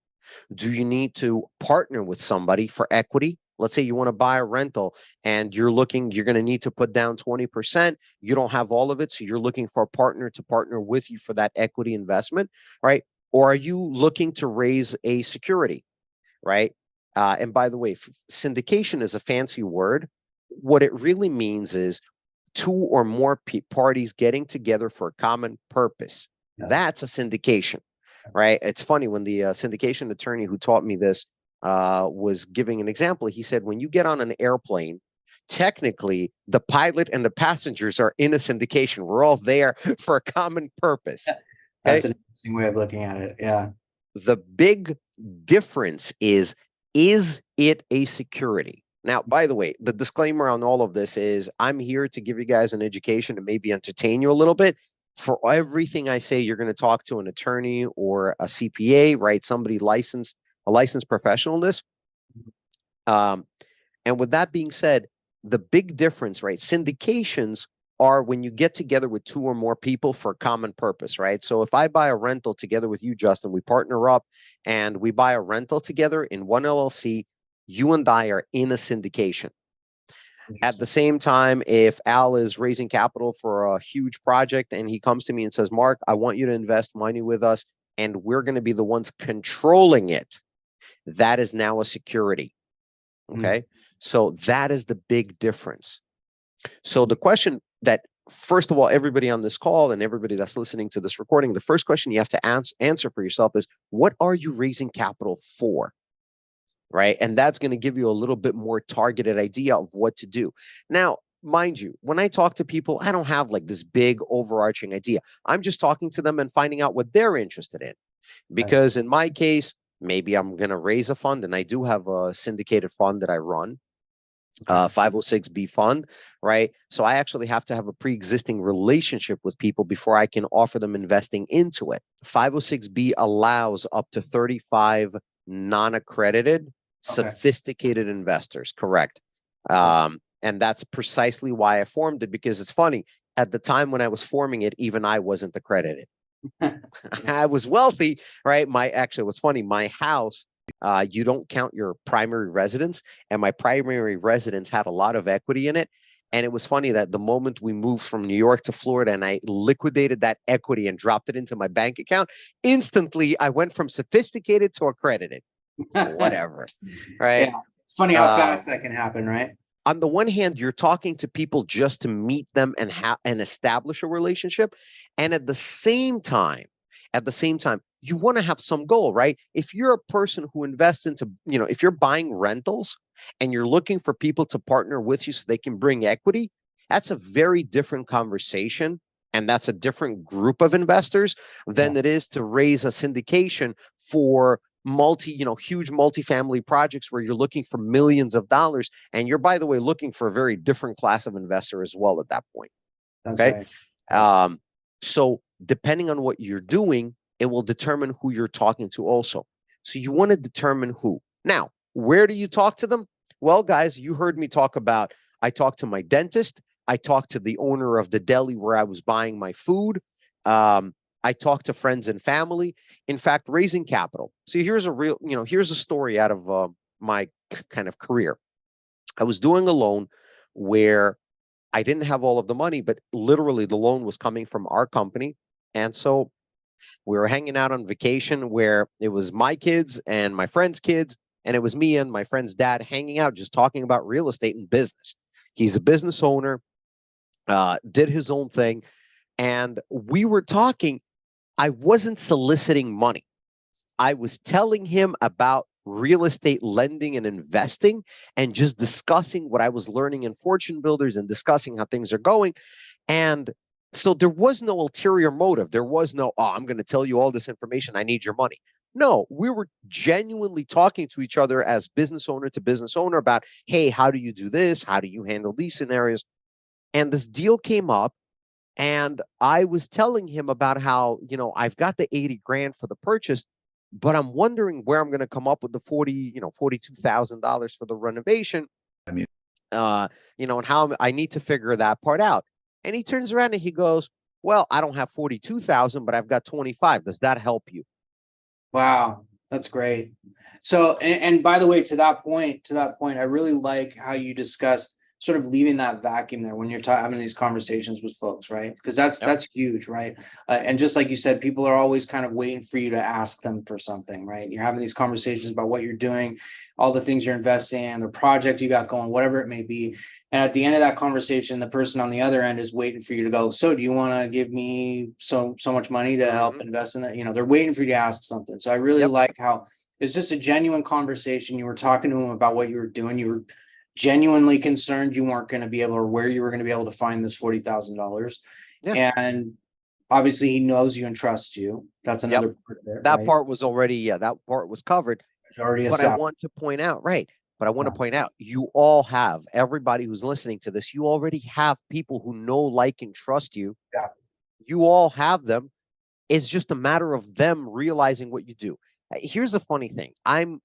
Do you need to partner with somebody for equity? Let's say you want to buy a rental and you're going to need to put down 20%. You don't have all of it. So you're looking for a partner to partner with you for that equity investment, right? Or are you looking to raise a security, right? And by the way, syndication is a fancy word. What it really means is two or more parties getting together for a common purpose. Yeah. That's a syndication, right? It's funny, when the syndication attorney who taught me this was giving an example. He said, when you get on an airplane technically the pilot and the passengers are in a syndication. We're all there for a common purpose. That's Okay. an interesting way of looking at it. Yeah. The big difference is it a security? Now, by the way, the disclaimer on all of this is I'm here to give you guys an education and maybe entertain you a little bit. For everything I say, you're going to talk to an attorney or a CPA, right? Somebody licensed, a licensed professional in this. And with that being said, the big difference, right? Syndications are when you get together with two or more people for a common purpose, right? So if I buy a rental together with you, Justin, we partner up and we buy a rental together in one LLC, you and I are in a syndication. At the same time, if Al is raising capital for a huge project and he comes to me and says, Mark, I want you to invest money with us and we're going to be the ones controlling it, that is now a security. Okay. So that is the big difference. So the question that, first of all, everybody on this call and everybody that's listening to this recording, the first question you have to answer for yourself is, what are you raising capital for? Right. And that's going to give you a little bit more targeted idea of what to do. Now, mind you, when I talk to people, I don't have like this big overarching idea. I'm just talking to them and finding out what they're interested in. Because in my case, maybe I'm going to raise a fund, and I do have a syndicated fund that I run, 506B fund, right? So I actually have to have a pre-existing relationship with people before I can offer them investing into it. 506B allows up to 35 non-accredited, sophisticated investors, correct? And that's precisely why I formed it, because it's funny, at the time when I was forming it, even I wasn't accredited. I was wealthy, right? Actually, what's funny, my house, you don't count your primary residence, and my primary residence had a lot of equity in it. And it was funny that the moment we moved from New York to Florida and I liquidated that equity and dropped it into my bank account, instantly I went from sophisticated to accredited. Whatever, right? Yeah. It's funny how fast that can happen, right? On the one hand, you're talking to people just to meet them and establish a relationship. And at the same time, you want to have some goal, right? If you're a person who invests into, if you're buying rentals and you're looking for people to partner with you so they can bring equity, that's a very different conversation. And that's a different group of investors than it is to raise a syndication for huge multifamily projects where you're looking for millions of dollars. And you're, by the way, looking for a very different class of investor as well at that point. That's okay. Right. So depending on what you're doing, it will determine who you're talking to also. So you want to determine who. Now, where do you talk to them? Well, guys, you heard me talk about, I talked to my dentist. I talked to the owner of the deli where I was buying my food. I talked to friends and family. In fact, raising capital. So here's a story out of my kind of career. I was doing a loan where I didn't have all of the money, but literally the loan was coming from our company. And so we were hanging out on vacation where it was my kids and my friend's kids, and it was me and my friend's dad hanging out, just talking about real estate and business. He's a business owner, did his own thing. And we were talking. I wasn't soliciting money. I was telling him about real estate lending and investing and just discussing what I was learning in Fortune Builders and discussing how things are going. And so there was no ulterior motive. There was no, I'm going to tell you all this information. I need your money. No, we were genuinely talking to each other as business owner to business owner about, hey, how do you do this? How do you handle these scenarios? And this deal came up. And I was telling him about how, I've got the 80 grand for the purchase, but I'm wondering where I'm going to come up with the $42,000 for the renovation. I mean, and how I need to figure that part out. And he turns around and he goes, well, I don't have 42,000, but I've got 25. Does that help you? Wow. That's great. So, and by the way, to that point, I really like how you discussed sort of leaving that vacuum there when you're having these conversations with folks, right? Because that's huge, right? And just like you said, people are always kind of waiting for you to ask them for something, right? You're having these conversations about what you're doing, all the things you're investing in, the project you got going, whatever it may be. And at the end of that conversation, the person on the other end is waiting for you to go, so do you want to give me so much money to help invest in that? They're waiting for you to ask something. So I really like how it's just a genuine conversation. You were talking to them about what you were doing. You were genuinely concerned you weren't going to be able, or where you were going to be able to find this $40,000. Yeah. And obviously he knows you and trusts you. That's Yep. another part of it, That right? part was already, yeah, that part was covered. It's already But I established. want to point out, right? But I want to Yeah. point out, you all have, everybody who's listening to this, you already have people who know, like, and trust you. Yeah. You all have them. It's just a matter of them realizing what you do. Here's the funny thing. I'm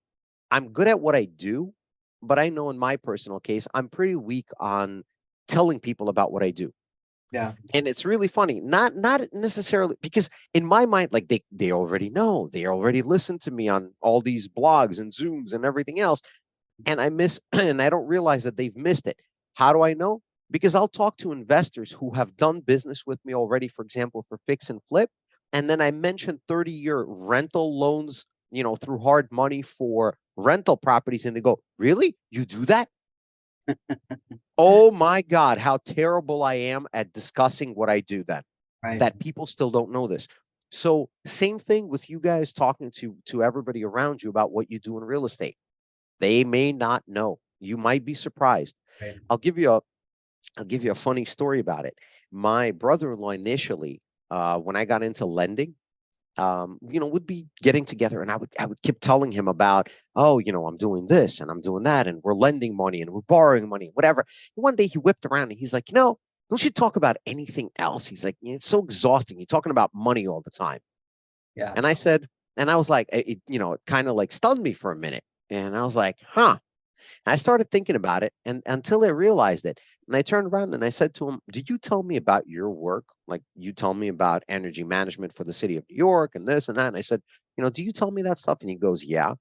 good at what I do, but I know in my personal case, I'm pretty weak on telling people about what I do. Yeah. And it's really funny, not necessarily because in my mind, like they already know, they already listen to me on all these blogs and Zooms and everything else, and I miss and I don't realize that they've missed it. How do I know? Because I'll talk to investors who have done business with me already, for example, for fix and flip, and then I mentioned 30-year rental loans, through hard money for rental properties, and they go, "Really? You do that?" Oh my God, how terrible I am at discussing what I do then, Right. that people still don't know this. So same thing with you guys talking to everybody around you about what you do in real estate. They may not know. You might be surprised. Right. I'll give you a I'll give you a funny story about it. My brother-in-law initially, when I got into lending, would be getting together and I would keep telling him about, oh, I'm doing this and I'm doing that and we're lending money and we're borrowing money, whatever. And one day he whipped around and he's like, don't you talk about anything else? He's like, it's so exhausting. You're talking about money all the time. Yeah. And I said, and I was like, it kind of like stunned me for a minute. And I was like, huh. I started thinking about it and until I realized it. And I turned around and I said to him, did you tell me about your work? Like you tell me about energy management for the city of New York and this and that. And I said, do you tell me that stuff? And he goes, yeah.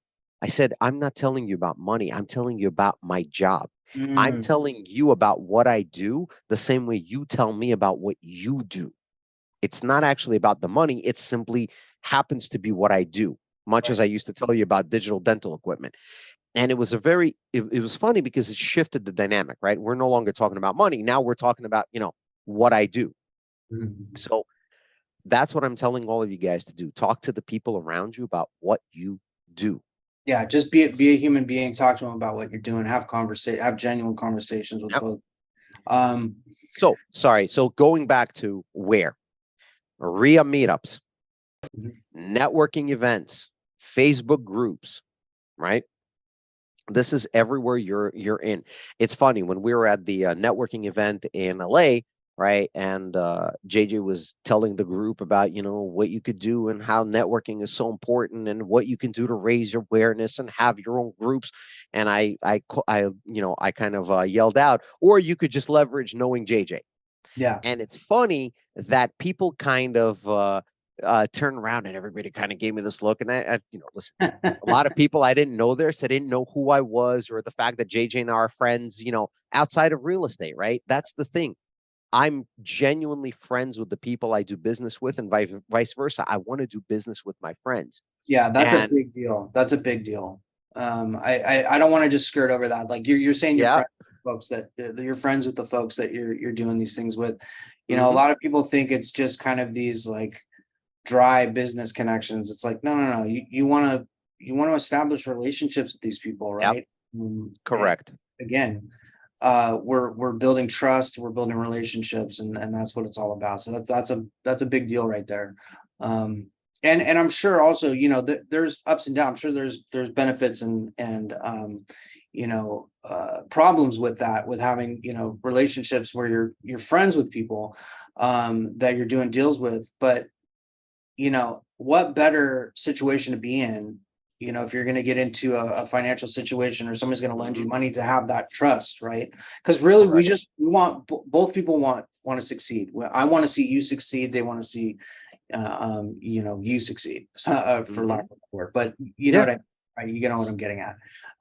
I said, I'm not telling you about money. I'm telling you about my job. I'm Mm, telling you about what I do the same way you tell me about what you do. It's not actually about the money. It simply happens to be what I do, much as right. I used to tell you about digital dental equipment. And it was funny because it shifted the dynamic, right? We're no longer talking about money. Now we're talking about, what I do. Mhm. So that's what I'm telling all of you guys to do. Talk to the people around you about what you do. Yeah, just be a human being, talk to them about what you're doing, have genuine conversations with Yep. folks. Um, So sorry. So going back to where RIA meetups, mhm. networking events, Facebook groups, right? This is everywhere you're in. It's funny when we were at the networking event in LA, right? And JJ was telling the group about what you could do and how networking is so important and what you can do to raise your awareness and have your own groups. And I kind of yelled out, or you could just leverage knowing JJ. Yeah. And it's funny that people kind of turned around and everybody kind of gave me this look. And listen, a lot of people I didn't know this. I didn't know who I was or the fact that JJ and I are friends, outside of real estate, right? That's the thing. I'm genuinely friends with the people I do business with and vice versa. I want to do business with my friends. Yeah, that's a And big deal. That's a big deal. I don't want to just skirt over that. Like you're saying you're yeah, friends with folks that you're friends with the folks that you're doing these things with. A hmm lot of people think it's just kind of these like dry business connections. It's like, no, no, no. You want to establish relationships with these people, yep, right? And correct. again, we're building trust, we're building relationships, and that's what it's all about. So that's a big deal right there. Um, and I'm sure also, there's ups and downs. I'm sure there's benefits and problems with that, with having, relationships where you're friends with people that you're doing deals with. But what better situation to be in, if you're going to get into a financial situation or somebody's going to lend you hmm money, to have that trust, right? Because really correct. we want both people want to succeed. I want to see you succeed. They want to see you succeed, for lack hmm of a word, but you know Yeah, what right? You know what I'm getting at.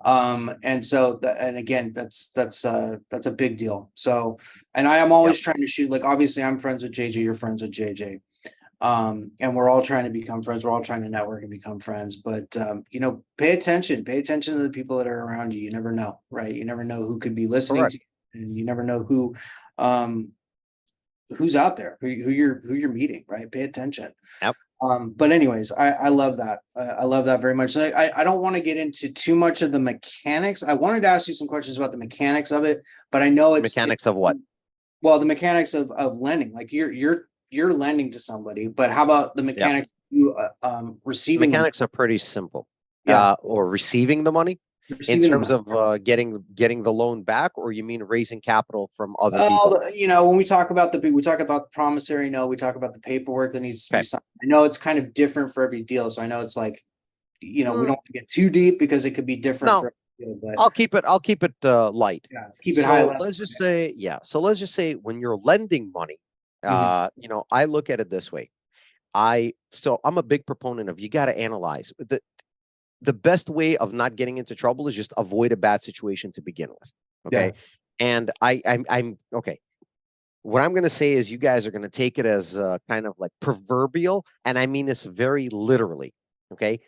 And so and again, that's a big deal. So, and I am yep, always trying to shoot, like, obviously I'm friends with JJ, you're friends with JJ. And we're all trying to become friends. We're all trying to network and become friends. But pay attention to the people that are around you. You never know, right? You never know who could be listening to correct. you, and you never know who um who's out there, who you're meeting, right? Pay attention. Yep. But anyways, I love that. I love that very much. So I don't want to get into too much of the mechanics. I wanted to ask you some questions about the mechanics of it, but I know Mechanics of what? well, the mechanics of lending. Like you're lending to somebody, but how about the Yeah. mechanics of you receiving the Mechanics are pretty simple. yeah, Or receiving the money in receiving the terms money. of getting the loan back, or you mean raising capital from other people? Well, you know, when we talk about the promissory note, we talk about the paperwork that needs to be Okay. signed. I know it's kind of different for every deal, so I know it's like, you know, we Mm, don't want to get too deep because it could be different no, for every deal, but I'll keep it light. yeah, keep it high So level. let's just say, yeah. So let's just say when you're lending money, Mhm. I look at it this way. I'm a big proponent of you got to analyze. The best way of not getting into trouble is just avoid a bad situation to begin with. Yeah, Okay. And I'm okay. What I'm going to say is you guys are going to take it as kind of like proverbial, and I mean this very literally. Okay.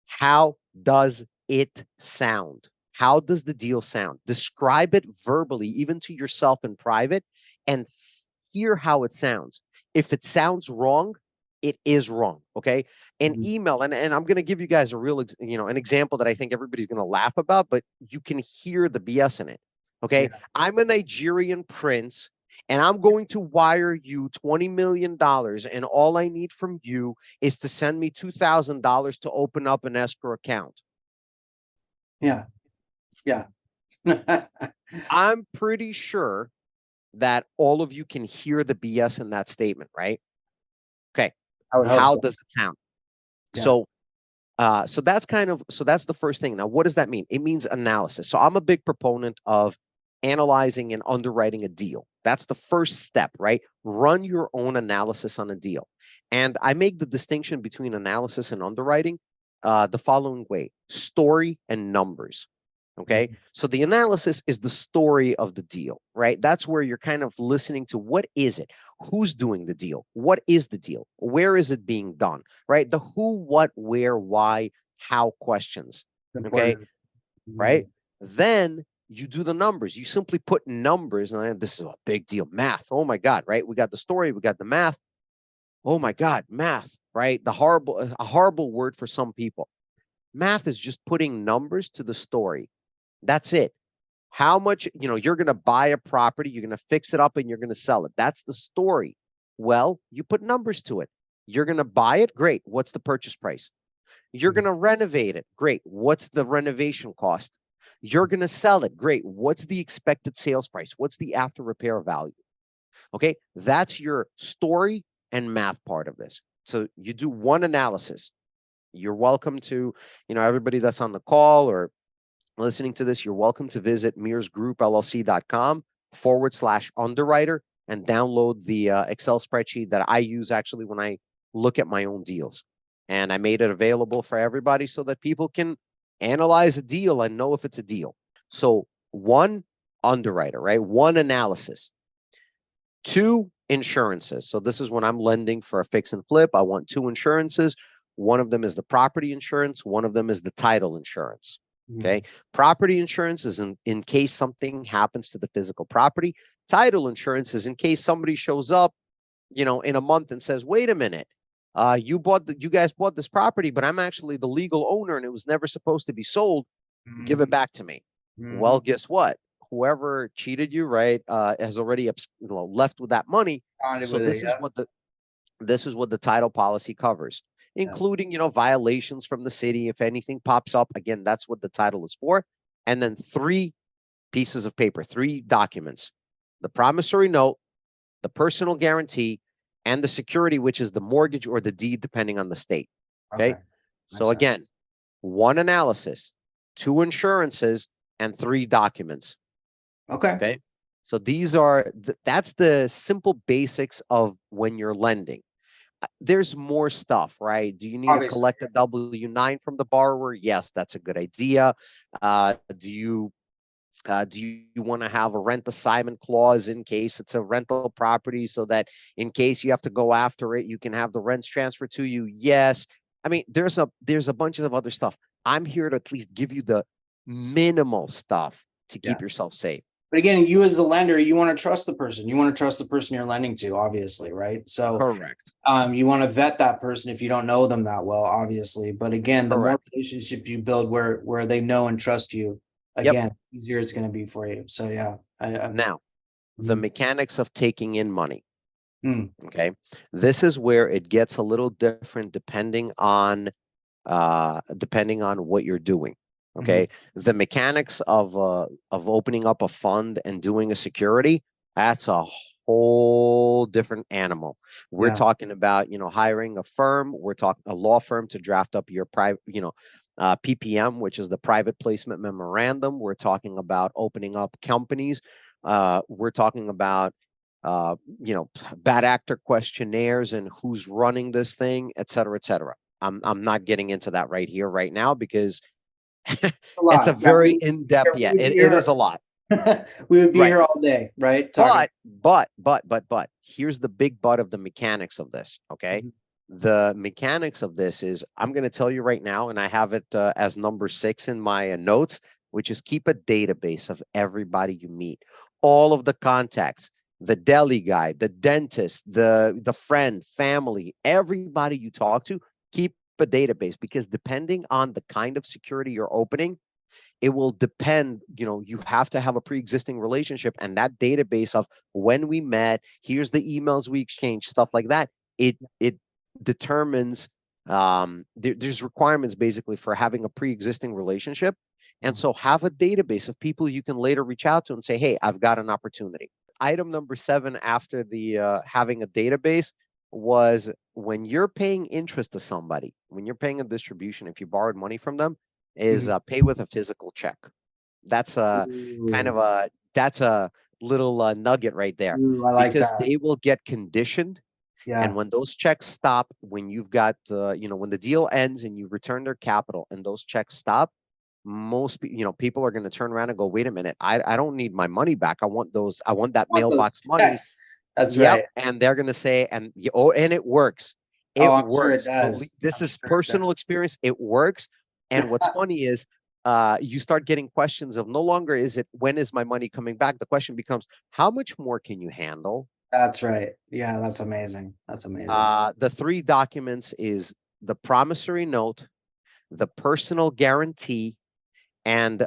How does it sound? How does the deal sound? Describe it verbally, even to yourself in private, and hear how it sounds. If it sounds wrong, it is wrong. Okay. An mhm. email, and I'm going to give you guys a real, an example that I think everybody's going to laugh about, but you can hear the BS in it. Okay. Yeah, I'm a Nigerian prince and I'm going to wire you $20 million. And all I need from you is to send me $2,000 to open up an escrow account. yeah, yeah. I I'm pretty sure that all of you can hear the BS in that statement, right? Okay. would hope How so. does it sound? Yeah. So, so that's the first thing. Now, what does that mean? It means analysis. So I'm a big proponent of analyzing and underwriting a deal. That's the first step, right? Run your own analysis on a deal. And I make the distinction between analysis and underwriting the following way: story and numbers. Okay. Mhm. So the analysis is the story of the deal, right? That's where you're kind of listening to what is it? Who's doing the deal? What is the deal? Where is it being done? Right? The who, what, where, why, how questions. Okay. Important. Right. Mhm. Then you do the numbers. You simply put numbers, and this is a big deal. Math. Oh my God. Right. We got the story. We got the math. Oh my God. Math. Right. A horrible word for some people. Math is just putting numbers to the story. That's it. How much, you're going to buy a property, you're going to fix it up, and you're going to sell it. That's the story. Well, you put numbers to it. You're going to buy it. Great. What's the purchase price? You're going to renovate it. Great. What's the renovation cost? You're going to sell it. Great. What's the expected sales price? What's the after repair value? Okay. That's your story and math part of this. So you do one analysis. You're welcome to, everybody that's on the call or listening to this, you're welcome to visit mearsgroupllc.com/underwriter and download the Excel spreadsheet that I use actually when I look at my own deals. And I made it available for everybody so that people can analyze a deal and know if it's a deal. So one, underwriter, right? One, analysis. Two, insurances. So this is when I'm lending for a fix and flip. I want two insurances. One of them is the property insurance. One of them is the title insurance. Okay. Mhm. Property insurance is in case something happens to the physical property. Title insurance is in case somebody shows up, in a month and says, wait a minute, you guys bought this property, but I'm actually the legal owner and it was never supposed to be sold. Give it Mhm. back to me. Mhm. Well, guess what? Whoever cheated you, right, has already left with that money. Bonded So with it. Yep. this is what the title policy covers, Yeah. including, violations from the city. If anything pops up, again, that's what the title is for. And then three pieces of paper, three documents: the promissory note, the personal guarantee, and the security, which is the mortgage or the deed, depending on the state. Okay. Okay. So Makes sense. again, one analysis, two insurances, and three documents. Okay. Okay. So that's the simple basics of when you're lending. There's more stuff, right? Do you need to Obviously. collect a W-9 from the borrower? Yes, that's a good idea. Do you want to have a rent assignment clause in case it's a rental property so that in case you have to go after it, you can have the rents transferred to you? Yes. I mean, there's a bunch of other stuff. I'm here to at least give you the minimal stuff to Yeah. keep yourself safe. But again, you as the lender, you want to trust the person. You want to trust the person you're lending to, obviously, right? So Correct. you want to vet that person if you don't know them that well, obviously. But again, the more Correct. relationship you build where they know and trust you, Yep. again, easier it's going to be for you. So yeah, Now, the mm, mechanics of taking in money. mm, Okay. This is where it gets a little different depending on what you're doing. mhm. Okay. The mechanics of opening up a fund and doing a security, that's a whole different animal. We're Yeah, talking about, hiring a firm, we're talking a law firm to draft up your private, PPM, which is the private placement memorandum. We're talking about opening up companies. We're talking about uh, bad actor questionnaires and who's running this thing, et cetera, et cetera. I'm not getting into that right here, right now, because a it's a lot. Yeah, very in-depth. we Yeah, would be it is here. a lot. We would be Right. here all day, right? Talking. But here's the big but of the mechanics of this. Okay. Mhm, The mechanics of this is I'm going to tell you right now, and I have it as number 6 in my notes, which is keep a database of everybody you meet, all of the contacts, the deli guy, the dentist, the friend, family, everybody you talk to, keep a database, because depending on the kind of security you're opening, it will depend. You have to have a pre-existing relationship, and that database of when we met, here's the emails we exchanged, stuff like that. It determines, there's requirements basically for having a pre-existing relationship. And so have a database of people you can later reach out to and say, hey, I've got an opportunity. Item number 7 after the having a database was, when you're paying interest to somebody, when you're paying a distribution, if you borrowed money from them, is mhm. pay with a physical check. That's a kind Ooh, of that's a little nugget right there, ooh, I like because that. they will get conditioned. And Yeah, when those checks stop, when you've got, when the deal ends and you return their capital and those checks stop, people are going to turn around and go, wait a minute, I don't need my money back. I want that want those mailbox money. checks. That's Yep. right. And they're going to say, and it works. Oh, It I'm sure it works. does. This I'm is sure it personal experience. It works. And what's does. funny is, you start getting questions of, no longer is it, when is my money coming back? The question becomes, how much more can you handle? That's right. Yeah, that's amazing. That's amazing. The 3 documents is the promissory note, the personal guarantee, and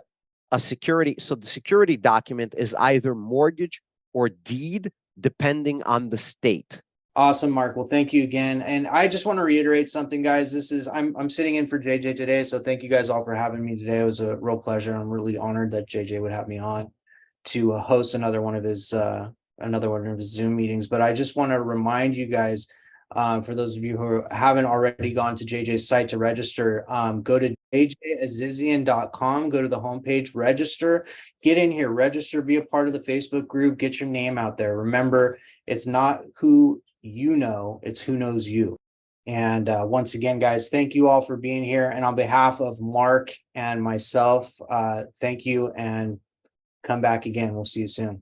a security. So the security document is either mortgage or deed, depending on the state. Awesome, Mark. Well, thank you again. And I just want to reiterate something, guys. I'm sitting in for JJ today. So thank you guys all for having me today. It was a real pleasure. I'm really honored that JJ would have me on to host another one of his Zoom meetings. But I just want to remind you guys, for those of you who haven't already gone to JJ's site to register, go to jjazizian.com, go to the homepage, register, get in here, register, be a part of the Facebook group, get your name out there. Remember, it's not who you know, it's who knows you. And once again, guys, thank you all for being here. And on behalf of Mark and myself, thank you, and come back again. We'll see you soon.